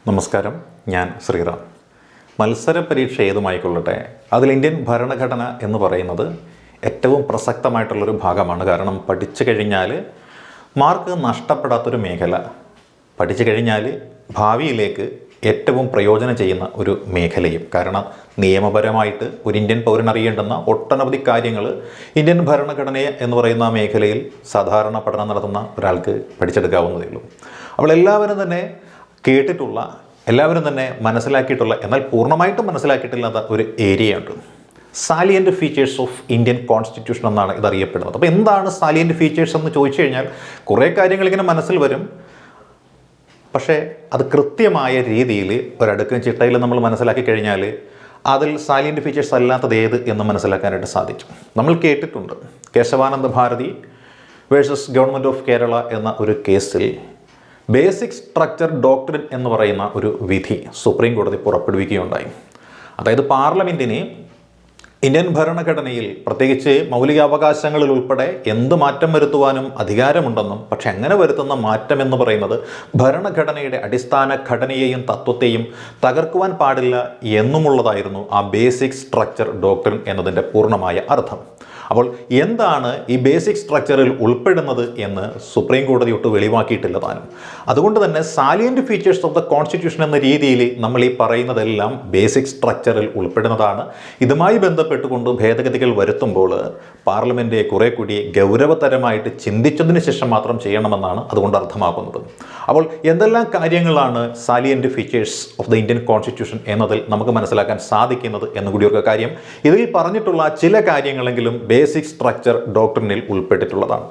നമസ്കാരം, ഞാൻ ശ്രീറാം. മത്സര പരീക്ഷ ഏതുമായിക്കൊള്ളട്ടെ, അതിൽ ഇന്ത്യൻ ഭരണഘടന എന്ന് പറയുന്നത് ഏറ്റവും പ്രസക്തമായിട്ടുള്ളൊരു ഭാഗമാണ്. കാരണം പഠിച്ചു കഴിഞ്ഞാൽ മാർക്ക് നഷ്ടപ്പെടാത്തൊരു മേഖല, പഠിച്ചു കഴിഞ്ഞാൽ ഭാവിയിലേക്ക് ഏറ്റവും പ്രയോജനം ചെയ്യുന്ന ഒരു മേഖലയും. കാരണം നിയമപരമായിട്ട് ഒരു ഇന്ത്യൻ പൗരൻ അറിയേണ്ടുന്ന ഒട്ടനവധി കാര്യങ്ങൾ ഇന്ത്യൻ ഭരണഘടനയെ എന്ന് പറയുന്ന മേഖലയിൽ സാധാരണ പഠനം നടത്തുന്ന ഒരാൾക്ക് പഠിച്ചെടുക്കാവുന്നതേ ഉള്ളൂ. അപ്പോൾ എല്ലാവരും തന്നെ കേട്ടിട്ടുള്ള, എല്ലാവരും തന്നെ മനസ്സിലാക്കിയിട്ടുള്ള, എന്നാൽ പൂർണ്ണമായിട്ടും മനസ്സിലാക്കിയിട്ടില്ലാത്ത ഒരു ഏരിയയുണ്ട്. Salient features of Indian constitution എന്നാണ് ഇതറിയപ്പെടുന്നത്. അപ്പോൾ എന്താണ് സാലിയൻ്റ് ഫീച്ചേഴ്സ് എന്ന് ചോദിച്ചു കഴിഞ്ഞാൽ കുറേ കാര്യങ്ങൾ ഇങ്ങനെ മനസ്സിൽ വരും. പക്ഷേ അത് കൃത്യമായ രീതിയിൽ ഒരടുക്കും ചിട്ടയിൽ നമ്മൾ മനസ്സിലാക്കി കഴിഞ്ഞാൽ അതിൽ സാലിയൻ്റ് ഫീച്ചേഴ്സ് അല്ലാത്തത് ഏത് എന്ന് മനസ്സിലാക്കാനായിട്ട് സാധിക്കും. നമ്മൾ കേട്ടിട്ടുണ്ട് Kesavananda Bharati versus government of Kerala എന്ന ഒരു കേസിൽ ബേസിക് സ്ട്രക്ചർ ഡോക്ട്രിൻ എന്ന് പറയുന്ന ഒരു വിധി സുപ്രീം കോടതി പുറപ്പെടുവിക്കുകയുണ്ടായി. അതായത് പാർലമെൻറ്റിന് ഇന്ത്യൻ ഭരണഘടനയിൽ പ്രത്യേകിച്ച് മൗലികാവകാശങ്ങളിൽ ഉൾപ്പെടെ എന്ത് മാറ്റം വരുത്തുവാനും അധികാരമുണ്ടെന്നും, പക്ഷെ അങ്ങനെ വരുത്തുന്ന മാറ്റം എന്ന് പറയുന്നത് ഭരണഘടനയുടെ അടിസ്ഥാന ഘടനയെയും തത്വത്തെയും തകർക്കുവാൻ പാടില്ല എന്നുമുള്ളതായിരുന്നു ആ ബേസിക് സ്ട്രക്ചർ ഡോക്ട്രിൻ എന്നതിൻ്റെ പൂർണ്ണമായ അർത്ഥം. അപ്പോൾ എന്താണ് ഈ ബേസിക് സ്ട്രക്ചറിൽ ഉൾപ്പെടുന്നത് എന്ന് സുപ്രീം കോടതി ഒട്ട് വെളിവാക്കിയിട്ടില്ല താനും. അതുകൊണ്ട് തന്നെ salient features of the constitution എന്ന രീതിയിൽ നമ്മൾ ഈ പറയുന്നതെല്ലാം ബേസിക് സ്ട്രക്ചറിൽ ഉൾപ്പെടുന്നതാണ്. ഇതുമായി ബന്ധപ്പെട്ടുകൊണ്ട് ഭേദഗതികൾ വരുത്തുമ്പോൾ പാർലമെൻറ്റ് കുറെ കൂടി ഗൗരവതരമായിട്ട് ചിന്തിച്ചതിന് ശേഷം മാത്രം ചെയ്യണമെന്നാണ് അതുകൊണ്ട് അർത്ഥമാക്കുന്നത്. അപ്പോൾ എന്തെല്ലാം കാര്യങ്ങളാണ് salient features of the Indian constitution എന്നതിൽ നമുക്ക് മനസ്സിലാക്കാൻ സാധിക്കുന്നത് എന്നുകൂടി ഒരു കാര്യം. ഇതിൽ പറഞ്ഞിട്ടുള്ള ചില കാര്യങ്ങളെങ്കിലും ബേസിക് സ്ട്രക്ചർ ഡോക്ട്രിനിൽ ഉൾപ്പെട്ടിട്ടുള്ളതാണ്.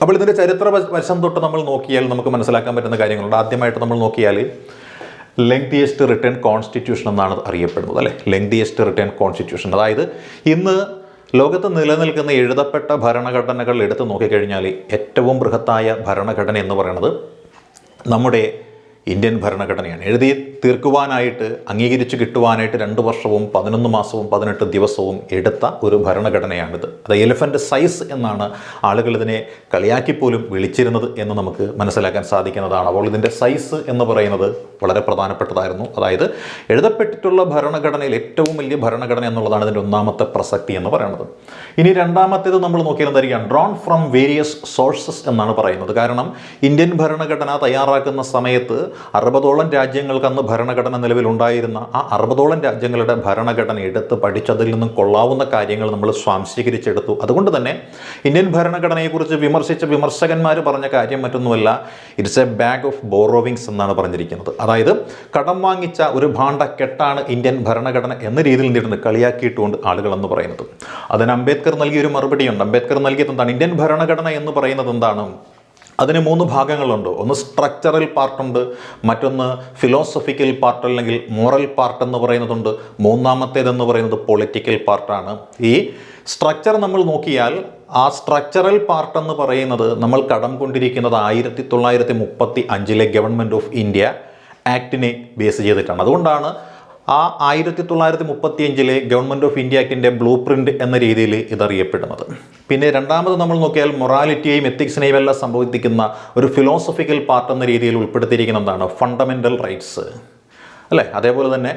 അപ്പോൾ ഇതിൻ്റെ ചരിത്ര വശം തൊട്ട് നമ്മൾ നോക്കിയാൽ നമുക്ക് മനസ്സിലാക്കാൻ പറ്റുന്ന കാര്യങ്ങളുണ്ട്. ആദ്യമായിട്ട് നമ്മൾ നോക്കിയാൽ ലെങ്തിയസ്റ്റ് റിട്ടേൺ കോൺസ്റ്റിറ്റ്യൂഷൻ എന്നാണ് അറിയപ്പെടുന്നത്, അല്ലേ? Lengthiest return constitution. അതായത് ഇന്ന് ലോകത്ത് നിലനിൽക്കുന്ന എഴുതപ്പെട്ട ഭരണഘടനകൾ എടുത്ത് നോക്കിക്കഴിഞ്ഞാൽ ഏറ്റവും ബൃഹത്തായ ഭരണഘടന എന്ന് പറയുന്നത് നമ്മുടെ ഇന്ത്യൻ ഭരണഘടനയാണ്. എഴുതി തീർക്കുവാനായിട്ട്, അംഗീകരിച്ച് കിട്ടുവാനായിട്ട് 2 വർഷവും 11 മാസവും 18 ദിവസവും എടുത്ത ഒരു ഭരണഘടനയാണിത്. അത് എലിഫൻ്റ് സൈസ് എന്നാണ് ആളുകൾ ഇതിനെ കളിയാക്കിപ്പോലും വിളിച്ചിരുന്നത് എന്ന് നമുക്ക് മനസ്സിലാക്കാൻ സാധിക്കുന്നതാണ്. അപ്പോൾ ഇതിൻ്റെ സൈസ് എന്ന് പറയുന്നത് വളരെ പ്രധാനപ്പെട്ടതായിരുന്നു. അതായത് എഴുതപ്പെട്ടിട്ടുള്ള ഭരണഘടനയിൽ ഏറ്റവും വലിയ ഭരണഘടന എന്നുള്ളതാണ് ഇതിൻ്റെ ഒന്നാമത്തെ പ്രസക്തി എന്ന് പറയുന്നത്. ഇനി രണ്ടാമത്തേത് നമ്മൾ നോക്കിയിരുന്നതായിരിക്കാം ഡ്രോൺ ഫ്രം വേരിയസ് സോഴ്സസ് എന്നാണ് പറയുന്നത്. കാരണം ഇന്ത്യൻ ഭരണഘടന തയ്യാറാക്കുന്ന സമയത്ത് 60ഓളം രാജ്യങ്ങൾക്ക് അന്ന് ഭരണഘടന നിലവിലുണ്ടായിരുന്ന ആ 60ഓളം രാജ്യങ്ങളുടെ ഭരണഘടന എടുത്ത് പഠിച്ചതിൽ നിന്നും കൊള്ളാവുന്ന കാര്യങ്ങൾ നമ്മൾ സ്വാംശീകരിച്ചെടുത്തു. അതുകൊണ്ട് തന്നെ ഇന്ത്യൻ ഭരണഘടനയെക്കുറിച്ച് വിമർശിച്ച വിമർശകന്മാർ പറഞ്ഞ കാര്യം മറ്റൊന്നുമല്ല, it's A bag of borrowings എന്നാണ് പറഞ്ഞിരിക്കുന്നത്. അതായത് കടം വാങ്ങിച്ച ഒരു ഭാണ്ഡക്കെട്ടാണ് ഇന്ത്യൻ ഭരണഘടന എന്ന രീതിയിൽ എന്തിട്ടുണ്ട് കളിയാക്കിയിട്ടുകൊണ്ട് ആളുകളെന്ന് പറയുന്നത്. അതിന് അംബേദ്കർ നൽകിയൊരു മറുപടിയുണ്ട്. അംബേദ്കർ നൽകിയത് എന്താണ്? ഇന്ത്യൻ ഭരണഘടന എന്ന് പറയുന്നത് എന്താണ്? അതിന് 3 ഭാഗങ്ങളുണ്ട്. ഒന്ന് സ്ട്രക്ചറൽ പാർട്ടുണ്ട്, മറ്റൊന്ന് ഫിലോസഫിക്കൽ പാർട്ട് അല്ലെങ്കിൽ മോറൽ പാർട്ട് എന്ന് പറയുന്നതുണ്ട്, മൂന്നാമത്തേതെന്ന് പറയുന്നത് പൊളിറ്റിക്കൽ പാർട്ടാണ്. ഈ സ്ട്രക്ചർ നമ്മൾ നോക്കിയാൽ ആ സ്ട്രക്ചറൽ പാർട്ട് എന്ന് പറയുന്നത് നമ്മൾ കടം കൊണ്ടിരിക്കുന്നത് 1935 ഗവൺമെൻറ് ഓഫ് ഇന്ത്യ ആക്ടിനെ ബേസ് ചെയ്തിട്ടാണ്. അതുകൊണ്ടാണ് ആ 1935 ഗവൺമെൻറ് ഓഫ് ഇന്ത്യ ആക്ടിൻ്റെ ബ്ലൂ പ്രിൻ്റ് എന്ന രീതിയിൽ ഇതറിയപ്പെടുന്നത്. പിന്നെ രണ്ടാമത് നമ്മൾ നോക്കിയാൽ മൊറാലിറ്റിയെയും എത്തിക്സിനെയും എല്ലാം സംബന്ധിക്കുന്ന ഒരു ഫിലോസഫിക്കൽ പാർട്ട് എന്ന രീതിയിൽ ഉൾപ്പെടുത്തിയിരിക്കുന്നതാണ് ഫണ്ടമെൻ്റൽ റൈറ്റ്സ്, അല്ലേ? അതേപോലെ തന്നെ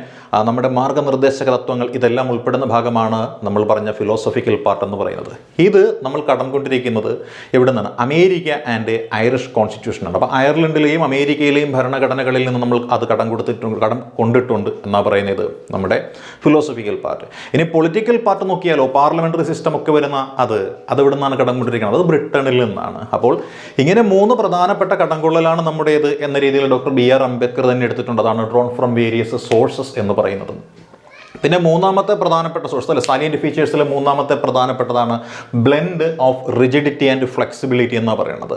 നമ്മുടെ മാർഗനിർദ്ദേശക തത്വങ്ങൾ ഇതെല്ലാം ഉൾപ്പെടുന്ന ഭാഗമാണ് നമ്മൾ പറഞ്ഞ ഫിലോസഫിക്കൽ പാർട്ട് എന്ന് പറയുന്നത്. ഇത് നമ്മൾ കടം കൊണ്ടിരിക്കുന്നത് എവിടെ നിന്നാണ്? അമേരിക്ക ആൻഡ് ഐറിഷ് കോൺസ്റ്റിറ്റ്യൂഷനാണ്. അപ്പോൾ അയർലൻഡിലെയും അമേരിക്കയിലെയും ഭരണഘടനകളിൽ നിന്ന് നമ്മൾ അത് കടം കൊണ്ടിട്ടുണ്ട് എന്നാണ് പറയുന്നത് നമ്മുടെ ഫിലോസഫിക്കൽ പാർട്ട്. ഇനി പൊളിറ്റിക്കൽ പാർട്ട് നോക്കിയാലോ പാർലമെൻ്ററി സിസ്റ്റം ഒക്കെ വരുന്ന അത് എവിടെ നിന്നാണ് കടം കൊണ്ടിരിക്കുന്നത്? അത് ബ്രിട്ടനിൽ നിന്നാണ്. അപ്പോൾ ഇങ്ങനെ 3 പ്രധാനപ്പെട്ട കടംകൊള്ളലാണ് നമ്മുടേത് എന്ന രീതിയിൽ ഡോക്ടർ BR അംബേദ്കർ തന്നെ എടുത്തിട്ടുണ്ട്. അതാണ് ഡ്രോൺ ഫ്രം വേരിയസ് സോഴ്സസ് എന്ന് പറയുന്നത്. പിന്നെ മൂന്നാമത്തെ പ്രധാനപ്പെട്ട സോഴ്സ്, അല്ലെ, സാലിയൻ്റ് ഫീച്ചേഴ്സിലെ മൂന്നാമത്തെ പ്രധാനപ്പെട്ടതാണ് blend of rigidity and flexibility എന്നാണ് പറയുന്നത്.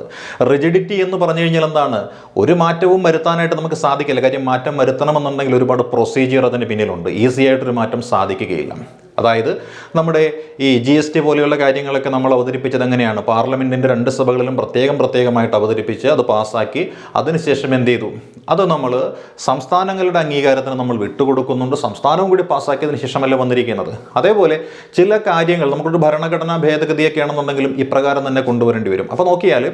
റിജിഡിറ്റി എന്ന് പറഞ്ഞു കഴിഞ്ഞാൽ എന്താണ്? ഒരു മാറ്റവും വരുത്താനായിട്ട് നമുക്ക് സാധിക്കില്ല. കാര്യം മാറ്റം വരുത്തണമെന്നുണ്ടെങ്കിൽ ഒരുപാട് പ്രൊസീജിയർ അതിന് പിന്നിലുണ്ട്. ഈസി ആയിട്ടൊരു മാറ്റം സാധിക്കുകയില്ല. അതായത് നമ്മുടെ ഈ GST പോലെയുള്ള കാര്യങ്ങളൊക്കെ നമ്മൾ അവതരിപ്പിച്ചത് എങ്ങനെയാണ്? പാർലമെൻറ്റിൻ്റെ 2 സഭകളിലും പ്രത്യേകമായിട്ട് അവതരിപ്പിച്ച് അത് പാസ്സാക്കി അതിനുശേഷം എന്ത് ചെയ്തു? അത് നമ്മൾ സംസ്ഥാനങ്ങളുടെ അംഗീകാരത്തിന് നമ്മൾ വിട്ടുകൊടുക്കുന്നുണ്ട്. സംസ്ഥാനവും കൂടി പാസ്സാക്കിയതിന് ശേഷമല്ല വന്നിരിക്കുന്നത്. അതേപോലെ ചില കാര്യങ്ങൾ നമുക്കൊരു ഭരണഘടനാ ഭേദഗതിയൊക്കെ ആണെന്നുണ്ടെങ്കിലും ഇപ്രകാരം തന്നെ കൊണ്ടുവരേണ്ടി വരും. അപ്പോൾ നോക്കിയാൽ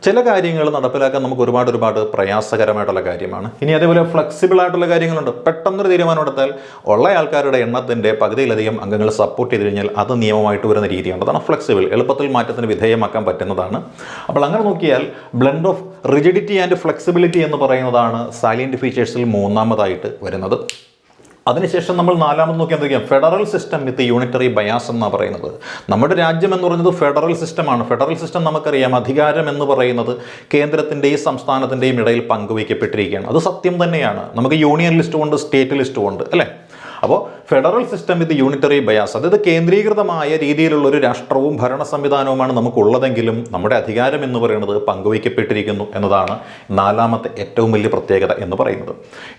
ചില കാര്യങ്ങൾ നടപ്പിലാക്കാൻ നമുക്ക് ഒരുപാട് പ്രയാസകരമായിട്ടുള്ള കാര്യമാണ്. ഇനി അതേപോലെ ഫ്ലെക്സിബിൾ ആയിട്ടുള്ള കാര്യങ്ങളുണ്ട്. പെട്ടെന്നൊരു തീരുമാനം എടുത്താൽ ഉള്ള ആൾക്കാരുടെ എണ്ണത്തിൻ്റെ പകുതിയിലധികം അംഗങ്ങൾ സപ്പോർട്ട് ചെയ്ത് കഴിഞ്ഞാൽ അത് നിയമമായിട്ട് വരുന്ന രീതിയാണ്. അതാണ് ഫ്ലെക്സിബിൾ, എളുപ്പത്തിൽ മാറ്റത്തിന് വിധേയമാക്കാൻ പറ്റുന്നതാണ്. അപ്പോൾ അങ്ങനെ നോക്കിയാൽ blend of rigidity and flexibility എന്ന് പറയുന്നതാണ് സാലിയൻറ്റ് ഫീച്ചേഴ്സിൽ 3ാമതായിട്ട് വരുന്നത്. അതിനുശേഷം നമ്മൾ 4ാമത് നോക്കി എന്തൊക്കെയാണ്? ഫെഡറൽ സിസ്റ്റം വിത്ത് യൂണിറ്ററി ബയാസ് എന്നാണ് പറയുന്നത്. നമ്മുടെ രാജ്യം എന്ന് പറയുന്നത് ഫെഡറൽ സിസ്റ്റമാണ്. ഫെഡറൽ സിസ്റ്റം നമുക്കറിയാം, അധികാരം എന്ന് പറയുന്നത് കേന്ദ്രത്തിൻ്റെയും സംസ്ഥാനത്തിൻ്റെയും ഇടയിൽ പങ്കുവയ്ക്കപ്പെട്ടിരിക്കുകയാണ്. അത് സത്യം തന്നെയാണ്. നമുക്ക് യൂണിയൻ ലിസ്റ്റും ഉണ്ട്, സ്റ്റേറ്റ് ലിസ്റ്റും ഉണ്ട്, അല്ലേ? അപ്പോൾ ഫെഡറൽ സിസ്റ്റം വിത്ത് യൂണിറ്ററി ബയാസ്, അതായത് കേന്ദ്രീകൃതമായ രീതിയിലുള്ള ഒരു രാഷ്ട്രവും ഭരണ സംവിധാനവുമാണ് നമുക്കുള്ളതെങ്കിലും നമ്മുടെ അധികാരം എന്ന് പറയുന്നത് പങ്കുവയ്ക്കപ്പെട്ടിരിക്കുന്നു എന്നതാണ് 4ാമത്തെ ഏറ്റവും വലിയ പ്രത്യേകത എന്ന് പറയുന്നത്.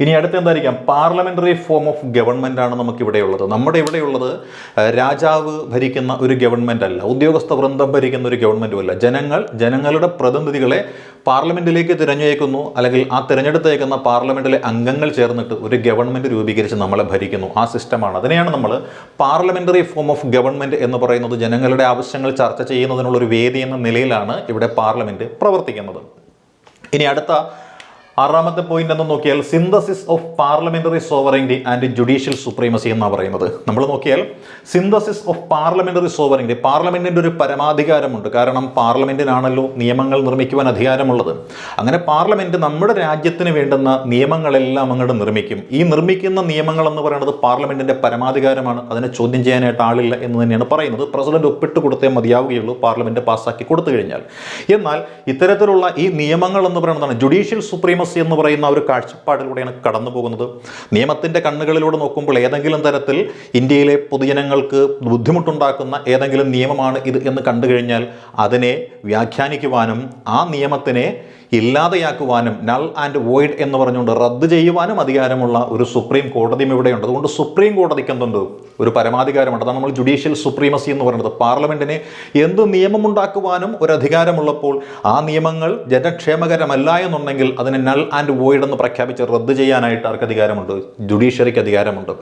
ഇനി അടുത്ത് എന്തായിരിക്കാം? പാർലമെൻ്ററി ഫോം ഓഫ് ഗവൺമെൻറ് ആണ് നമുക്കിവിടെയുള്ളത്. നമ്മുടെ ഇവിടെയുള്ളത് രാജാവ് ഭരിക്കുന്ന ഒരു ഗവൺമെൻറ് അല്ല, ഉദ്യോഗസ്ഥ വൃന്ദം ഭരിക്കുന്ന ഒരു ഗവൺമെൻറ്റും അല്ല. ജനങ്ങളുടെ പ്രതിനിധികളെ പാർലമെൻറ്റിലേക്ക് തിരഞ്ഞേക്കുന്നു, അല്ലെങ്കിൽ ആ തിരഞ്ഞെടുത്തേക്കുന്ന പാർലമെൻറ്റിലെ അംഗങ്ങൾ ചേർന്നിട്ട് ഒരു ഗവൺമെൻറ് രൂപീകരിച്ച് നമ്മളെ ഭരിക്കുന്നു. ആ സിസ്റ്റമാണ്. അതിനെയാണ് നമ്മൾ പാർലമെൻ്ററി ഫോം ഓഫ് ഗവൺമെൻറ് എന്ന് പറയുന്നത്. ജനങ്ങളുടെ ആവശ്യങ്ങൾ ചർച്ച ചെയ്യുന്നതിനുള്ള ഒരു വേദി എന്ന നിലയിലാണ് ഇവിടെ പാർലമെൻറ്റ് പ്രവർത്തിക്കുന്നത്. ഇനി അടുത്ത 6ാമത്തെ പോയിന്റ് എന്ന് നോക്കിയാൽ synthesis of parliamentary sovereignty and judicial supremacy എന്നാണ് പറയുന്നത്. നമ്മൾ നോക്കിയാൽ സിന്തസിസ് ഓഫ് പാർലമെന്ററി സോവറിറ്റി, പാർലമെന്റിന്റെ ഒരു പരമാധികാരമുണ്ട്. കാരണം പാർലമെന്റിനാണല്ലോ നിയമങ്ങൾ നിർമ്മിക്കുവാൻ അധികാരമുള്ളത്. അങ്ങനെ പാർലമെന്റ് നമ്മുടെ രാജ്യത്തിന് വേണ്ടുന്ന നിയമങ്ങളെല്ലാം അങ്ങോട്ട് നിർമ്മിക്കും. ഈ നിർമ്മിക്കുന്ന നിയമങ്ങൾ എന്ന് പറയുന്നത് പാർലമെന്റിന്റെ പരമാധികാരമാണ്. അതിനെ ചോദ്യം ചെയ്യാനായിട്ട് ആളില്ല എന്ന് തന്നെയാണ് പറയുന്നത്. പ്രസിഡന്റ് ഒപ്പിട്ട് കൊടുത്തേ മതിയാവുകയുള്ളൂ പാർലമെന്റ് പാസ്സാക്കി കൊടുത്തു കഴിഞ്ഞാൽ. എന്നാൽ ഇത്തരത്തിലുള്ള ഈ നിയമങ്ങൾ എന്ന് പറയുന്നതാണ് ജുഡീഷ്യൽ സുപ്രീമസി എന്ന് പറയുന്ന ഒരു കാഴ്ചപ്പാടിലൂടെയാണ് കടന്നു പോകുന്നത്. നിയമത്തിൻ്റെ കണ്ണുകളിലൂടെ നോക്കുമ്പോൾ ഏതെങ്കിലും തരത്തിൽ ഇന്ത്യയിലെ പൊതുജനങ്ങൾക്ക് ബുദ്ധിമുട്ടുണ്ടാക്കുന്ന ഏതെങ്കിലും നിയമമാണ് ഇത് എന്ന് കണ്ടു കഴിഞ്ഞാൽ അതിനെ വ്യാഖ്യാനിക്കുവാനും ആ നിയമത്തിനെ ഇല്ലാതെയാക്കുവാനും നൾ ആൻഡ് വോയിഡ് എന്ന് പറഞ്ഞുകൊണ്ട് റദ്ദ് ചെയ്യുവാനും അധികാരമുള്ള ഒരു സുപ്രീം കോടതിയും ഇവിടെയുണ്ട്. അതുകൊണ്ട് സുപ്രീം കോടതിക്ക് എന്തുണ്ട്? ഒരു പരമാധികാരമുണ്ട്. അതാണ് നമ്മൾ ജുഡീഷ്യൽ സുപ്രീമസി എന്ന് പറയുന്നത്. പാർലമെന്റിന് എന്ത് നിയമമുണ്ടാക്കുവാനും ഒരു അധികാരമുള്ളപ്പോൾ ആ നിയമങ്ങൾ ജനക്ഷേമകരമല്ല എന്നുണ്ടെങ്കിൽ അതിനെ നൾ ആൻഡ് വോയിഡ് എന്ന് പ്രഖ്യാപിച്ച് റദ്ദ് ചെയ്യാനായിട്ട് ആർക്ക് അധികാരമുണ്ട്? ജുഡീഷ്യറിക്ക് അധികാരമുണ്ട്.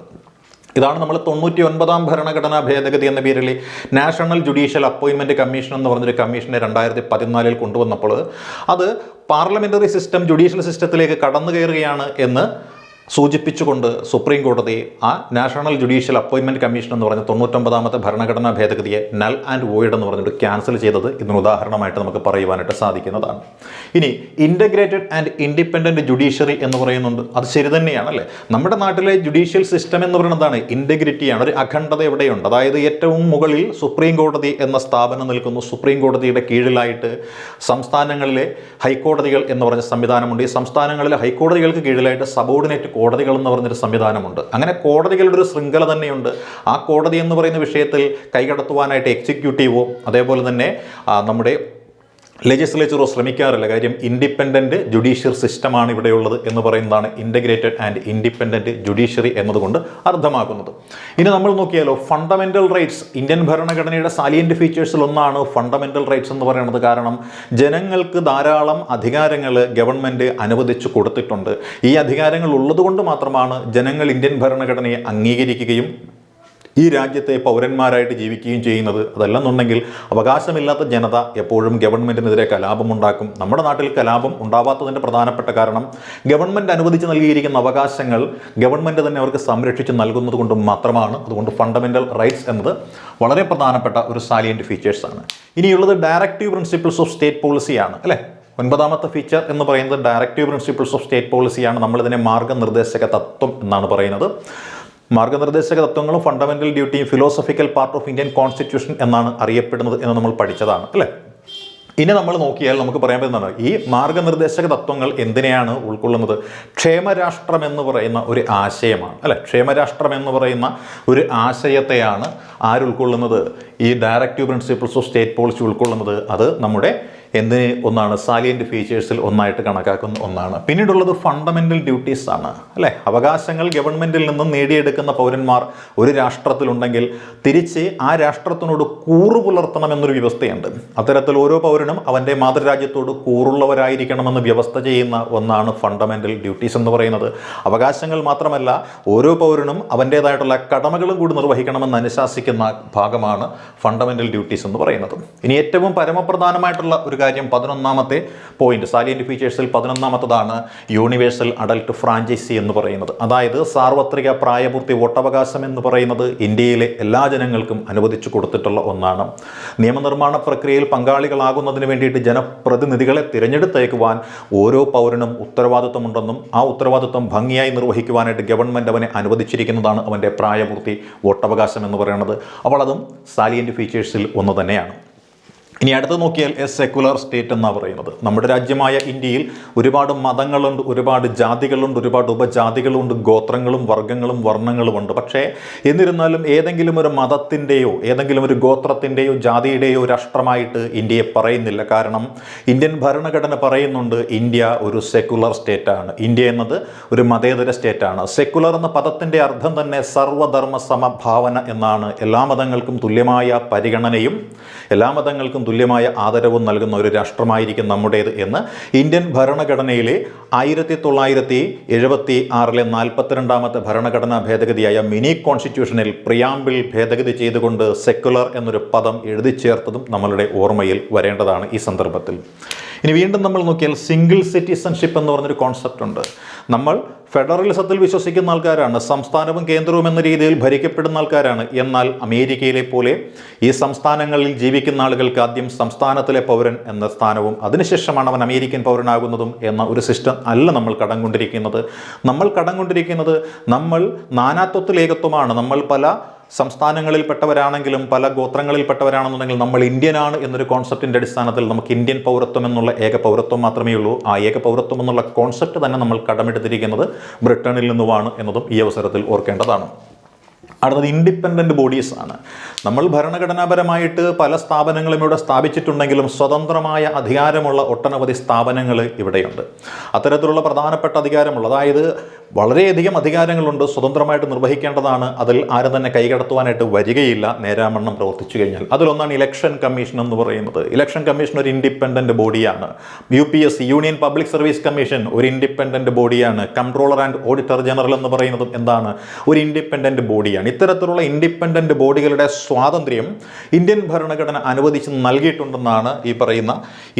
ഇതാണ് നമ്മൾ 99ാം ഭരണഘടനാ ഭേദഗതി എന്ന പേരിൽ നാഷണൽ ജുഡീഷ്യൽ അപ്പോയിൻമെൻറ്റ് കമ്മീഷൻ എന്ന് പറഞ്ഞൊരു കമ്മീഷനെ 2014 കൊണ്ടുവന്നപ്പോൾ അത് പാർലമെൻ്ററി സിസ്റ്റം ജുഡീഷ്യൽ സിസ്റ്റത്തിലേക്ക് കടന്നു കയറുകയാണ് എന്ന് സൂചിപ്പിച്ചുകൊണ്ട് സുപ്രീം കോടതി ആ നാഷണൽ ജുഡീഷ്യൽ അപ്പോയിൻമെൻറ്റ് കമ്മീഷൻ എന്ന് പറഞ്ഞ 99ാമത്തെ ഭരണഘടനാ ഭേദഗതിയെ നൾ ആൻഡ് വോയിഡ് എന്ന് പറഞ്ഞിട്ട് ക്യാൻസൽ ചെയ്തത് ഇതിന് ഉദാഹരണമായിട്ട് നമുക്ക് പറയുവാനായിട്ട് സാധിക്കുന്നതാണ്. ഇനി ഇൻ്റഗ്രേറ്റഡ് ആൻഡ് ഇൻഡിപെൻഡൻറ്റ് ജുഡീഷ്യറി എന്ന് പറയുന്നുണ്ട്. അത് ശരി തന്നെയാണല്ലേ. നമ്മുടെ നാട്ടിലെ ജുഡീഷ്യൽ സിസ്റ്റം എന്ന് പറയുന്നതാണ് ഇൻ്റഗ്രിറ്റിയാണ്, ഒരു അഖണ്ഡത എവിടെയുണ്ട്. അതായത് ഏറ്റവും മുകളിൽ സുപ്രീം കോടതി എന്ന സ്ഥാപനം നിൽക്കുന്നു. സുപ്രീം കോടതിയുടെ കീഴിലായിട്ട് സംസ്ഥാനങ്ങളിലെ ഹൈക്കോടതികൾ എന്ന് പറഞ്ഞ സംവിധാനമുണ്ട്. ഈ സംസ്ഥാനങ്ങളിലെ ഹൈക്കോടതികൾക്ക് കീഴിലായിട്ട് സബോർഡിനേറ്റ് കോടതികൾ എന്ന് പറഞ്ഞൊരു സംവിധാനമുണ്ട്. അങ്ങനെ കോടതികളുടെ ഒരു ശൃംഖല തന്നെയുണ്ട്. ആ കോടതി എന്ന് പറയുന്ന വിഷയത്തിൽ കൈകടത്തുവാനായിട്ട് എക്സിക്യൂട്ടീവോ അതേപോലെ തന്നെ നമ്മുടെ ലെജിസ്ലേച്ചറോ ശ്രമിക്കാറില്ല. കാര്യം ഇൻഡിപെൻഡൻറ്റ് ജുഡീഷ്യൽ സിസ്റ്റമാണ് ഇവിടെയുള്ളത് എന്ന് പറയുന്നതാണ് ഇൻ്റഗ്രേറ്റഡ് ആൻഡ് ഇൻഡിപെൻഡൻറ്റ് ജുഡീഷ്യറി എന്നതുകൊണ്ട് അർത്ഥമാക്കുന്നത്. ഇനി നമ്മൾ നോക്കിയാലോ ഫണ്ടമെൻ്റൽ റൈറ്റ്സ്. ഇന്ത്യൻ ഭരണഘടനയുടെ സാലിയൻറ്റ് ഫീച്ചേഴ്സിൽ ഒന്നാണ് ഫണ്ടമെൻ്റൽ റൈറ്റ്സ് എന്ന് പറയുന്നത്. കാരണം ജനങ്ങൾക്ക് ധാരാളം അധികാരങ്ങൾ ഗവൺമെൻറ് അനുവദിച്ചു കൊടുത്തിട്ടുണ്ട്. ഈ അധികാരങ്ങൾ ഉള്ളതുകൊണ്ട് മാത്രമാണ് ജനങ്ങൾ ഇന്ത്യൻ ഭരണഘടനയെ അംഗീകരിക്കുകയും ഈ രാജ്യത്തെ പൗരന്മാരായിട്ട് ജീവിക്കുകയും ചെയ്യുന്നത്. അതല്ലെന്നുണ്ടെങ്കിൽ അവകാശമില്ലാത്ത ജനത എപ്പോഴും ഗവൺമെൻറ്റിനെതിരെ കലാപമുണ്ടാക്കും. നമ്മുടെ നാട്ടിൽ കലാപം ഉണ്ടാവാത്തതിൻ്റെ പ്രധാനപ്പെട്ട കാരണം ഗവൺമെൻറ് അനുവദിച്ച് നൽകിയിരിക്കുന്ന അവകാശങ്ങൾ ഗവൺമെൻറ് തന്നെ അവർക്ക് സംരക്ഷിച്ച് നൽകുന്നത് കൊണ്ട് മാത്രമാണ്. അതുകൊണ്ട് ഫണ്ടമെൻ്റൽ റൈറ്റ്സ് എന്നത് വളരെ പ്രധാനപ്പെട്ട ഒരു സാലിയൻറ്റ് ഫീച്ചേഴ്സാണ്. ഇനിയുള്ളത് ഡയറക്റ്റീവ് പ്രിൻസിപ്പിൾസ് ഓഫ് സ്റ്റേറ്റ് പോളിസിയാണ്, അല്ലേ? 9ാമത്തെ ഫീച്ചർ എന്ന് പറയുന്നത് ഡയറക്റ്റീവ് പ്രിൻസിപ്പിൾസ് ഓഫ് സ്റ്റേറ്റ് പോളിസിയാണ്. നമ്മളിതിനെ മാർഗ്ഗനിർദ്ദേശക തത്വം എന്നാണ് പറയുന്നത്. മാർഗ്ഗനിർദ്ദേശക തത്വങ്ങളും ഫണ്ടമെൻ്റൽ ഡ്യൂട്ടിയും philosophical part of Indian constitution എന്നാണ് അറിയപ്പെടുന്നത് എന്ന് നമ്മൾ പഠിച്ചതാണ്, അല്ലേ? ഇനി നമ്മൾ നോക്കിയാൽ നമുക്ക് പറയാൻ പറ്റുന്നതാണ് ഈ മാർഗ്ഗനിർദ്ദേശക തത്വങ്ങൾ എന്തിനെയാണ് ഉൾക്കൊള്ളുന്നത്? ക്ഷേമരാഷ്ട്രം എന്ന് പറയുന്ന ഒരു ആശയമാണ്, അല്ലെ? ക്ഷേമരാഷ്ട്രം എന്ന് പറയുന്ന ഒരു ആശയത്തെയാണ് ആരുൾക്കൊള്ളുന്നത്? ഈ directive principles of state policy ഉൾക്കൊള്ളുന്നത്. അത് നമ്മുടെ എന്നതിന് ഒന്നാണ്, സാലിയൻറ്റ് ഫീച്ചേഴ്സിൽ ഒന്നായിട്ട് കണക്കാക്കുന്ന ഒന്നാണ്. പിന്നീടുള്ളത് ഫണ്ടമെൻ്റൽ ഡ്യൂട്ടീസ് ആണ്, അല്ലേ? അവകാശങ്ങൾ ഗവൺമെൻറ്റിൽ നിന്നും നേടിയെടുക്കുന്ന പൗരന്മാർ ഒരു രാഷ്ട്രത്തിലുണ്ടെങ്കിൽ തിരിച്ച് ആ രാഷ്ട്രത്തിനോട് കൂറു പുലർത്തണമെന്നൊരു വ്യവസ്ഥയുണ്ട്. അത്തരത്തിൽ ഓരോ പൗരനും അവൻ്റെ മാതൃരാജ്യത്തോട് കൂറുള്ളവരായിരിക്കണമെന്ന് വ്യവസ്ഥ ചെയ്യുന്ന ഒന്നാണ് ഫണ്ടമെൻ്റൽ ഡ്യൂട്ടീസ് എന്ന് പറയുന്നത്. അവകാശങ്ങൾ മാത്രമല്ല, ഓരോ പൗരനും അവൻ്റേതായിട്ടുള്ള കടമകളും കൂടി നിർവഹിക്കണമെന്ന് അനുശാസിക്കുന്ന ഭാഗമാണ് ഫണ്ടമെൻ്റൽ ഡ്യൂട്ടീസ് എന്ന് പറയുന്നത്. ഇനി ഏറ്റവും പരമപ്രധാനമായിട്ടുള്ള ഒരു കാര്യം 11ാമത്തെ പോയിന്റ്, സാലിയൻറ്റ് ഫീച്ചേഴ്സിൽ 11ാമത്തതാണ് യൂണിവേഴ്സൽ അഡൽട്ട് ഫ്രാഞ്ചൈസി എന്ന് പറയുന്നത്. അതായത് സാർവത്രിക പ്രായപൂർത്തി വോട്ടവകാശം എന്ന് പറയുന്നത് ഇന്ത്യയിലെ എല്ലാ ജനങ്ങൾക്കും അനുവദിച്ചു കൊടുത്തിട്ടുള്ള ഒന്നാണ്. നിയമനിർമ്മാണ പ്രക്രിയയിൽ പങ്കാളികളാകുന്നതിന് വേണ്ടിയിട്ട് ജനപ്രതിനിധികളെ തിരഞ്ഞെടുത്തേക്കുവാൻ ഓരോ പൗരനും ഉത്തരവാദിത്വമുണ്ടെന്നും ആ ഉത്തരവാദിത്വം ഭംഗിയായി നിർവഹിക്കുവാനായിട്ട് ഗവൺമെൻറ് അവനെ അനുവദിച്ചിരിക്കുന്നതാണ് അവൻ്റെ പ്രായപൂർത്തി വോട്ടവകാശം എന്ന് പറയുന്നത്. അപ്പോൾ അതും സാലിയൻറ്റ് ഫീച്ചേഴ്സിൽ ഒന്ന് തന്നെയാണ്. ഇനി അടുത്ത് നോക്കിയാൽ സെക്കുലർ സ്റ്റേറ്റ് എന്നാണ് പറയുന്നത്. നമ്മുടെ രാജ്യമായ ഇന്ത്യയിൽ ഒരുപാട് മതങ്ങളുണ്ട്, ഒരുപാട് ജാതികളുണ്ട്, ഒരുപാട് ഉപജാതികളുണ്ട്, ഗോത്രങ്ങളും വർഗ്ഗങ്ങളും വർണ്ണങ്ങളുമുണ്ട്. പക്ഷേ എന്നിരുന്നാലും ഏതെങ്കിലും ഒരു മതത്തിൻ്റെയോ ഏതെങ്കിലും ഒരു ഗോത്രത്തിൻ്റെയോ ജാതിയുടെയോ രാഷ്ട്രമായിട്ട് ഇന്ത്യയെ പറയുന്നില്ല. കാരണം ഇന്ത്യൻ ഭരണഘടന പറയുന്നുണ്ട് ഇന്ത്യ ഒരു സെക്കുലർ സ്റ്റേറ്റാണ്. ഇന്ത്യ എന്നത് ഒരു മതേതര സ്റ്റേറ്റാണ്. സെക്കുലർ എന്ന പദത്തിൻ്റെ അർത്ഥം തന്നെ സർവ്വധർമ്മ സമഭാവന എന്നാണ്. എല്ലാ മതങ്ങൾക്കും തുല്യമായ പരിഗണനയും എല്ലാ മതങ്ങൾക്കും തുല്യമായ ആദരവും നൽകുന്ന ഒരു രാഷ്ട്രമായിരിക്കും നമ്മുടേത് എന്ന് ഇന്ത്യൻ ഭരണഘടനയിലെ 1976 42ാമത്തെ ഭരണഘടനാ ഭേദഗതിയായ മിനി കോൺസ്റ്റിറ്റ്യൂഷനിൽ പ്രിയാമ്പിൾ ഭേദഗതി ചെയ്തുകൊണ്ട് സെക്കുലർ എന്നൊരു പദം എഴുതി ചേർത്തതും നമ്മളുടെ ഓർമ്മയിൽ വരേണ്ടതാണ് ഈ സന്ദർഭത്തിൽ. ഇനി വീണ്ടും നമ്മൾ നോക്കിയാൽ സിംഗിൾ സിറ്റിസൺഷിപ്പ് എന്ന് പറഞ്ഞൊരു കോൺസെപ്റ്റ് ഉണ്ട്. നമ്മൾ ഫെഡറലിസത്തിൽ വിശ്വസിക്കുന്ന ആൾക്കാരാണ്, സംസ്ഥാനവും കേന്ദ്രവും എന്ന രീതിയിൽ ഭരിക്കപ്പെടുന്ന ആൾക്കാരാണ്. എന്നാൽ അമേരിക്കയിലെ പോലെ ഈ സംസ്ഥാനങ്ങളിൽ ജീവിക്കുന്ന ആളുകൾക്ക് ആദ്യം സംസ്ഥാനത്തിലെ പൗരൻ എന്ന സ്ഥാനവും അതിനുശേഷമാണ് അവൻ അമേരിക്കൻ പൗരനാകുന്നതും എന്ന ഒരു സിസ്റ്റം അല്ല നമ്മൾ കടം കൊണ്ടിരിക്കുന്നത്. നമ്മൾ നാനാത്വത്തിൽ ഏകത്വമാണ്. നമ്മൾ പല സംസ്ഥാനങ്ങളിൽപ്പെട്ടവരാണെങ്കിലും പല ഗോത്രങ്ങളിൽപ്പെട്ടവരാണെന്നുണ്ടെങ്കിൽ നമ്മൾ ഇന്ത്യനാണ് എന്നൊരു കോൺസെപ്റ്റിൻ്റെ അടിസ്ഥാനത്തിൽ നമുക്ക് ഇന്ത്യൻ പൗരത്വം എന്നുള്ള ഏക പൗരത്വം മാത്രമേ ഉള്ളൂ. ആ ഏക പൗരത്വം എന്നുള്ള കോൺസെപ്റ്റ് തന്നെ നമ്മൾ കടമെടുത്തിരിക്കുന്നത് ബ്രിട്ടനിൽ നിന്നുമാണ് എന്നതും ഈ അവസരത്തിൽ ഓർക്കേണ്ടതാണ്. അടുത്തത് ഇൻഡിപെൻഡൻറ്റ് ബോഡീസ് ആണ്. നമ്മൾ ഭരണഘടനാപരമായിട്ട് പല സ്ഥാപനങ്ങളും ഇവിടെ സ്ഥാപിച്ചിട്ടുണ്ടെങ്കിലും സ്വതന്ത്രമായ അധികാരമുള്ള ഒട്ടനവധി സ്ഥാപനങ്ങൾ ഇവിടെയുണ്ട്. അത്തരത്തിലുള്ള പ്രധാനപ്പെട്ട അധികാരമുള്ള, അതായത് വളരെയധികം അധികാരങ്ങളുണ്ട്, സ്വതന്ത്രമായിട്ട് നിർവഹിക്കേണ്ടതാണ്. അതിൽ ആരും തന്നെ കൈകടത്തുവാനായിട്ട് വരികയില്ല നേരാമണ്ണം പ്രവർത്തിച്ചു കഴിഞ്ഞാൽ. അതിലൊന്നാണ് ഇലക്ഷൻ കമ്മീഷൻ എന്ന് പറയുന്നത്. ഇലക്ഷൻ കമ്മീഷൻ ഒരു ഇൻഡിപെൻഡൻറ്റ് ബോഡിയാണ്. UPSC union public service commission ഒരു ഇൻഡിപെൻഡൻറ്റ് ബോഡിയാണ്. കൺട്രോളർ ആൻഡ് ഓഡിറ്റർ ജനറൽ എന്ന് പറയുന്നതും എന്താണ്? ഒരു ഇൻഡിപെൻഡൻറ്റ് ബോഡിയാണ്. ഇത്തരത്തിലുള്ള ഇൻഡിപെൻഡൻറ്റ് ബോഡികളുടെ സ്വാതന്ത്ര്യം ഇന്ത്യൻ ഭരണഘടന അനുവദിച്ച് നൽകിയിട്ടുണ്ടെന്നാണ് ഈ പറയുന്ന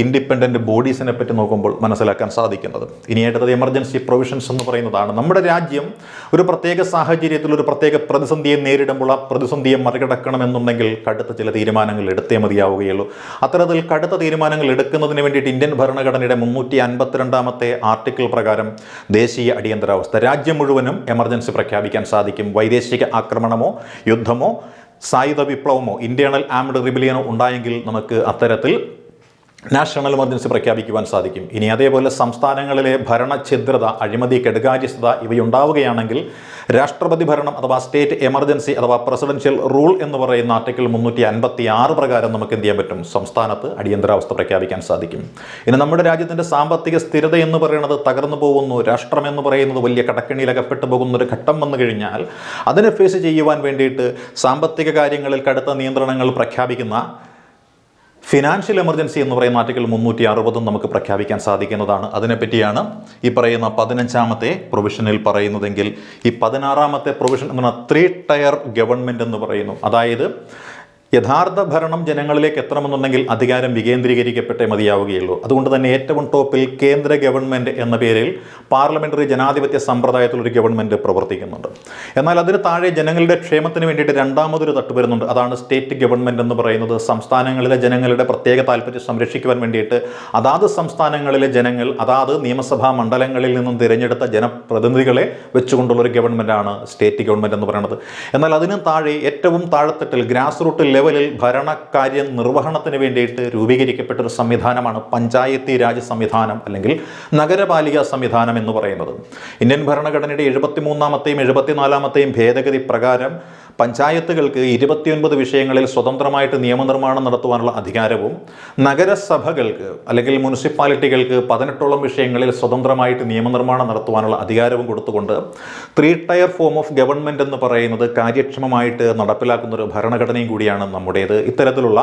ഇൻഡിപെൻഡൻറ്റ് ബോഡീസിനെ പറ്റി നോക്കുമ്പോൾ മനസ്സിലാക്കാൻ സാധിക്കുന്നത്. ഇനി അടുത്തത് എമർജൻസി പ്രൊവിഷൻസ് എന്ന് പറയുന്നതാണ്. നമ്മുടെ രാജ്യം ഒരു പ്രത്യേക സാഹചര്യത്തിൽ ഒരു പ്രത്യേക പ്രതിസന്ധിയെ നേരിടുമ്പോൾ ആ പ്രതിസന്ധിയെ മറികടക്കണമെന്നുണ്ടെങ്കിൽ കടുത്ത ചില തീരുമാനങ്ങൾ എടുത്തേ മതിയാവുകയുള്ളൂ. അത്തരത്തിൽ കടുത്ത തീരുമാനങ്ങൾ എടുക്കുന്നതിന് വേണ്ടിയിട്ട് ഇന്ത്യൻ ഭരണഘടനയുടെ 352ാമത്തെ ആർട്ടിക്കിൾ പ്രകാരം ദേശീയ അടിയന്തരാവസ്ഥ, രാജ്യം മുഴുവനും എമർജൻസി പ്രഖ്യാപിക്കാൻ സാധിക്കും. വൈദേശിക ആക്രമണമോ യുദ്ധമോ സായുധ വിപ്ലവമോ ഇന്റേണൽ ആംഡ് റിബലിയനോ ഉണ്ടായെങ്കിൽ നമുക്ക് അത്തരത്തിൽ നാഷണൽ എമർജൻസി പ്രഖ്യാപിക്കുവാൻ സാധിക്കും. ഇനി അതേപോലെ സംസ്ഥാനങ്ങളിലെ ഭരണഛിദ്രത, അഴിമതി, കെടുകാര്യസ്ഥത ഇവയുണ്ടാവുകയാണെങ്കിൽ രാഷ്ട്രപതി ഭരണം അഥവാ സ്റ്റേറ്റ് എമർജൻസി അഥവാ പ്രസിഡൻഷ്യൽ റൂൾ എന്ന് പറയുന്ന ആർട്ടിക്കിൾ 356 പ്രകാരം നമുക്ക് എന്ത് ചെയ്യാൻ പറ്റും? സംസ്ഥാനത്ത് അടിയന്തരാവസ്ഥ പ്രഖ്യാപിക്കാൻ സാധിക്കും. ഇനി നമ്മുടെ രാജ്യത്തിൻ്റെ സാമ്പത്തിക സ്ഥിരത എന്ന് പറയുന്നത് തകർന്നു പോകുന്നു, രാഷ്ട്രം എന്ന് പറയുന്നത് വലിയ കടക്കെണിയിലകപ്പെട്ടു പോകുന്ന ഒരു ഘട്ടം വന്നു കഴിഞ്ഞാൽ അതിനെ ഫേസ് ചെയ്യുവാൻ വേണ്ടിയിട്ട് സാമ്പത്തിക കാര്യങ്ങളിൽ കടുത്ത നിയന്ത്രണങ്ങൾ പ്രഖ്യാപിക്കുന്ന ഫിനാൻഷ്യൽ എമർജൻസി എന്ന് പറയുന്ന ആർട്ടിക്കിൾ 360 നമുക്ക് പ്രഖ്യാപിക്കാൻ സാധിക്കുന്നതാണ്. അതിനെപ്പറ്റിയാണ് ഈ പറയുന്ന 15ാമത്തെ പ്രൊവിഷനിൽ പറയുന്നതെങ്കിൽ ഈ 16ാമത്തെ പ്രൊവിഷൻ എന്ന് പറഞ്ഞാൽ 3 ടയർ ഗവൺമെൻറ് എന്ന് പറയുന്നു. അതായത് യഥാർത്ഥ ഭരണം ജനങ്ങളിലേക്ക് എത്തണമെന്നുണ്ടെങ്കിൽ അധികാരം വികേന്ദ്രീകരിക്കപ്പെട്ടേ മതിയാവുകയുള്ളൂ. അതുകൊണ്ട് തന്നെ ഏറ്റവും ടോപ്പിൽ കേന്ദ്ര ഗവൺമെൻറ് എന്ന പേരിൽ പാർലമെൻ്ററി ജനാധിപത്യ സമ്പ്രദായത്തിലൊരു ഗവൺമെൻറ് പ്രവർത്തിക്കുന്നുണ്ട്. എന്നാൽ അതിന് താഴെ ജനങ്ങളുടെ ക്ഷേമത്തിന് വേണ്ടിയിട്ട് രണ്ടാമതൊരു തട്ട് വരുന്നുണ്ട്. അതാണ് സ്റ്റേറ്റ് ഗവൺമെൻറ് എന്ന് പറയുന്നത്. സംസ്ഥാനങ്ങളിലെ ജനങ്ങളുടെ പ്രത്യേക താല്പര്യം സംരക്ഷിക്കുവാൻ വേണ്ടിയിട്ട് അതാത് സംസ്ഥാനങ്ങളിലെ ജനങ്ങൾ അതാത് നിയമസഭാ മണ്ഡലങ്ങളിൽ നിന്നും തിരഞ്ഞെടുത്ത ജനപ്രതിനിധികളെ വെച്ചുകൊണ്ടുള്ളൊരു ഗവൺമെൻറ്റാണ് സ്റ്റേറ്റ് ഗവൺമെൻറ് എന്ന് പറയുന്നത്. എന്നാൽ അതിന് താഴെ ഏറ്റവും താഴെത്തട്ടിൽ ഗ്രാസ് റൂട്ട് ലെവലിൽ ഭരണകാര്യ നിർവഹണത്തിന് വേണ്ടിയിട്ട് രൂപീകരിക്കപ്പെട്ടൊരു സംവിധാനമാണ് പഞ്ചായത്തി രാജ് സംവിധാനം അല്ലെങ്കിൽ നഗരപാലിക സംവിധാനം എന്ന് പറയുന്നത്. ഇന്ത്യൻ ഭരണഘടനയുടെ 73ാമത്തെയും 74ാമത്തെയും ഭേദഗതി പ്രകാരം പഞ്ചായത്തുകൾക്ക് 29 വിഷയങ്ങളിൽ സ്വതന്ത്രമായിട്ട് നിയമനിർമ്മാണം നടത്തുവാനുള്ള അധികാരവും നഗരസഭകൾക്ക് അല്ലെങ്കിൽ മുനിസിപ്പാലിറ്റികൾക്ക് 18ഓളം വിഷയങ്ങളിൽ സ്വതന്ത്രമായിട്ട് നിയമനിർമ്മാണം നടത്തുവാനുള്ള അധികാരവും കൊടുത്തുകൊണ്ട് 3 ടയർ ഫോം ഓഫ് ഗവൺമെൻറ് എന്ന് പറയുന്നത് കാര്യക്ഷമമായിട്ട് നടപ്പിലാക്കുന്ന ഒരു ഭരണഘടനയും കൂടിയാണ് നമ്മുടേത്. ഇത്തരത്തിലുള്ള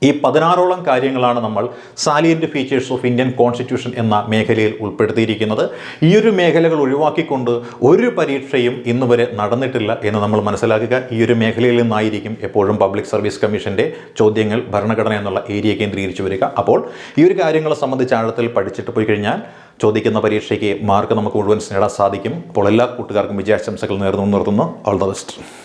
ഈ 16ഓളം കാര്യങ്ങളാണ് നമ്മൾ salient features of Indian constitution എന്ന മേഖലയിൽ ഉൾപ്പെടുത്തിയിരിക്കുന്നത്. ഈ ഒരു മേഖലകൾ ഒഴിവാക്കിക്കൊണ്ട് ഒരു പരീക്ഷയും ഇന്ന് വരെ നടന്നിട്ടില്ല എന്ന് നമ്മൾ മനസ്സിലാക്കുക. ഈ ഒരു മേഖലയിൽ നിന്നായിരിക്കും എപ്പോഴും പബ്ലിക് സർവീസ് കമ്മീഷൻ്റെ ചോദ്യങ്ങൾ ഭരണഘടന എന്നുള്ള ഏരിയ കേന്ദ്രീകരിച്ച് വരിക. അപ്പോൾ ഈ ഒരു കാര്യങ്ങളെ സംബന്ധിച്ച് ആഴത്തിൽ പഠിച്ചിട്ട് പോയി കഴിഞ്ഞാൽ ചോദിക്കുന്ന പരീക്ഷയ്ക്ക് മാർക്ക് നമുക്ക് മുഴുവൻ നേടാൻ സാധിക്കും. അപ്പോൾ എല്ലാ കൂട്ടുകാർക്കും വിജയാശംസകൾ നേർന്നു നിർത്തുന്നു. All the best.